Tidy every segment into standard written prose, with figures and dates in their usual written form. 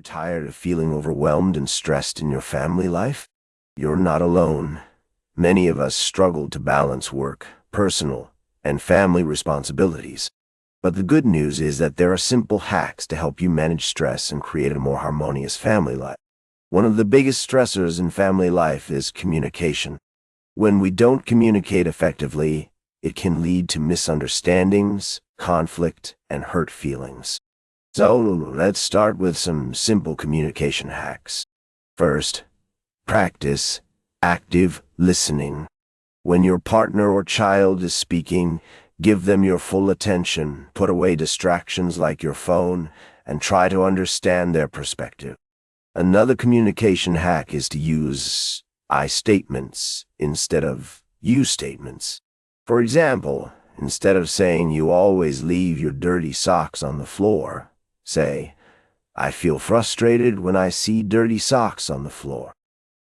Tired of feeling overwhelmed and stressed in your family life? You're not alone. Many of us struggle to balance work, personal, and family responsibilities. But the good news is that there are simple hacks to help you manage stress and create a more harmonious family life. One of the biggest stressors in family life is communication. When we don't communicate effectively, it can lead to misunderstandings, conflict, and hurt feelings. So let's start with some simple communication hacks. First, practice active listening. When your partner or child is speaking, give them your full attention, put away distractions like your phone, and try to understand their perspective. Another communication hack is to use I statements instead of you statements. For example, instead of saying you always leave your dirty socks on the floor, say, I feel frustrated when I see dirty socks on the floor.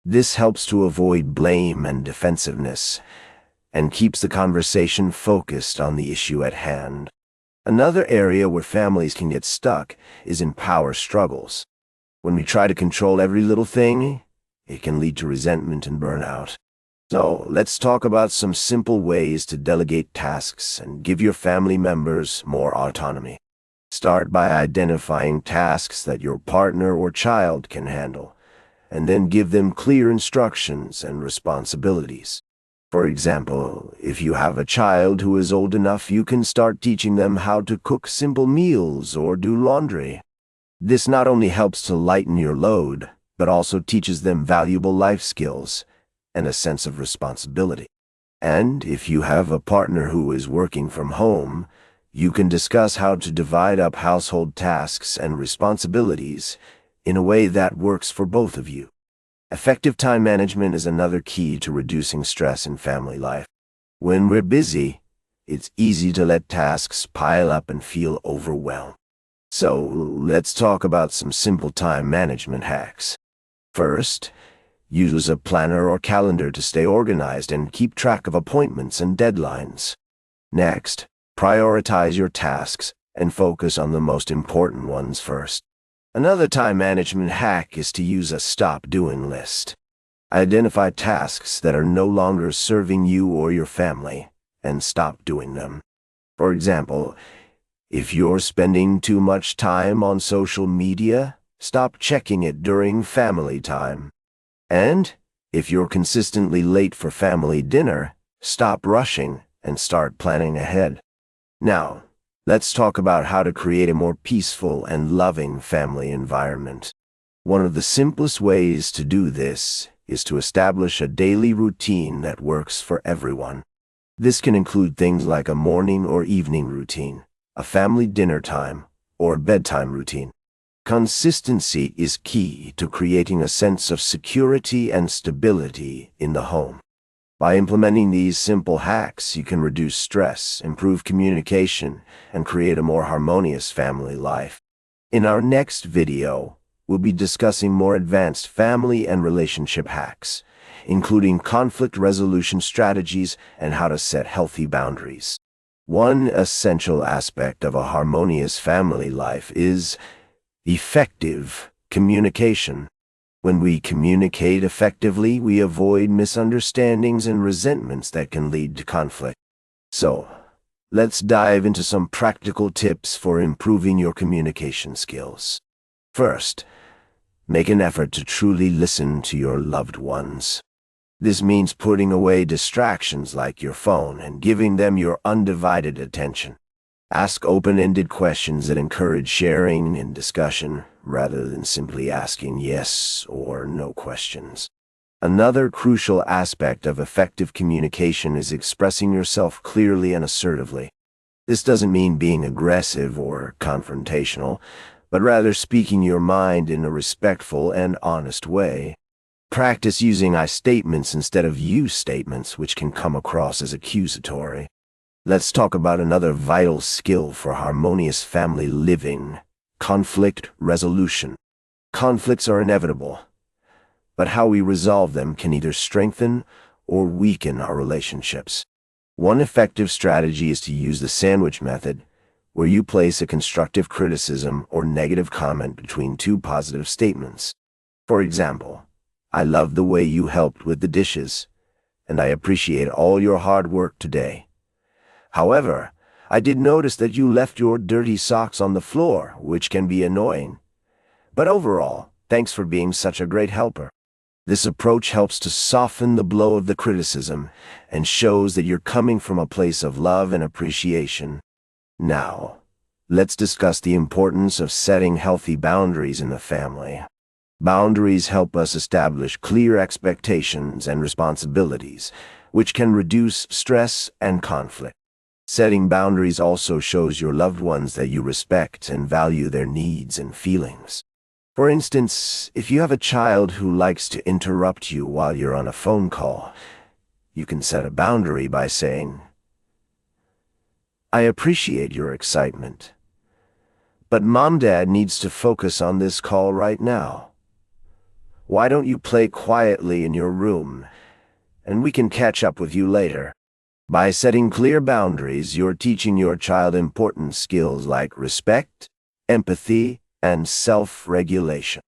This helps to avoid blame and defensiveness, and keeps the conversation focused on the issue at hand. Another area where families can get stuck is in power struggles. When we try to control every little thing, it can lead to resentment and burnout. So let's talk about some simple ways to delegate tasks and give your family members more autonomy. Start by identifying tasks that your partner or child can handle, and then give them clear instructions and responsibilities. For example, if you have a child who is old enough, you can start teaching them how to cook simple meals or do laundry. This not only helps to lighten your load, but also teaches them valuable life skills and a sense of responsibility. And if you have a partner who is working from home, you can discuss how to divide up household tasks and responsibilities in a way that works for both of you. Effective time management is another key to reducing stress in family life. When we're busy, it's easy to let tasks pile up and feel overwhelmed. So let's talk about some simple time management hacks. First, use a planner or calendar to stay organized and keep track of appointments and deadlines. Next, prioritize your tasks and focus on the most important ones first. Another time management hack is to use a stop doing list. Identify tasks that are no longer serving you or your family and stop doing them. For example, if you're spending too much time on social media, stop checking it during family time. And if you're consistently late for family dinner, stop rushing and start planning ahead. Now, let's talk about how to create a more peaceful and loving family environment. One of the simplest ways to do this is to establish a daily routine that works for everyone. This can include things like a morning or evening routine, a family dinner time, or a bedtime routine. Consistency is key to creating a sense of security and stability in the home. By implementing these simple hacks, you can reduce stress, improve communication, and create a more harmonious family life. In our next video, we'll be discussing more advanced family and relationship hacks, including conflict resolution strategies and how to set healthy boundaries. One essential aspect of a harmonious family life is effective communication. When we communicate effectively, we avoid misunderstandings and resentments that can lead to conflict. So, let's dive into some practical tips for improving your communication skills. First, make an effort to truly listen to your loved ones. This means putting away distractions like your phone and giving them your undivided attention. Ask open-ended questions that encourage sharing and discussion, rather than simply asking yes or no questions. Another crucial aspect of effective communication is expressing yourself clearly and assertively. This doesn't mean being aggressive or confrontational, but rather speaking your mind in a respectful and honest way. Practice using I statements instead of you statements, which can come across as accusatory. Let's talk about another vital skill for harmonious family living: conflict resolution. Conflicts are inevitable, but how we resolve them can either strengthen or weaken our relationships. One effective strategy is to use the sandwich method, where you place a constructive criticism or negative comment between two positive statements. For example, "I love the way you helped with the dishes, and I appreciate all your hard work today. However, I did notice that you left your dirty socks on the floor, which can be annoying. But overall, thanks for being such a great helper." This approach helps to soften the blow of the criticism and shows that you're coming from a place of love and appreciation. Now, let's discuss the importance of setting healthy boundaries in the family. Boundaries help us establish clear expectations and responsibilities, which can reduce stress and conflict. Setting boundaries also shows your loved ones that you respect and value their needs and feelings. For instance, if you have a child who likes to interrupt you while you're on a phone call, you can set a boundary by saying, "I appreciate your excitement, but Mom/Dad needs to focus on this call right now. Why don't you play quietly in your room, and we can catch up with you later?" By setting clear boundaries, you're teaching your child important skills like respect, empathy, and self-regulation.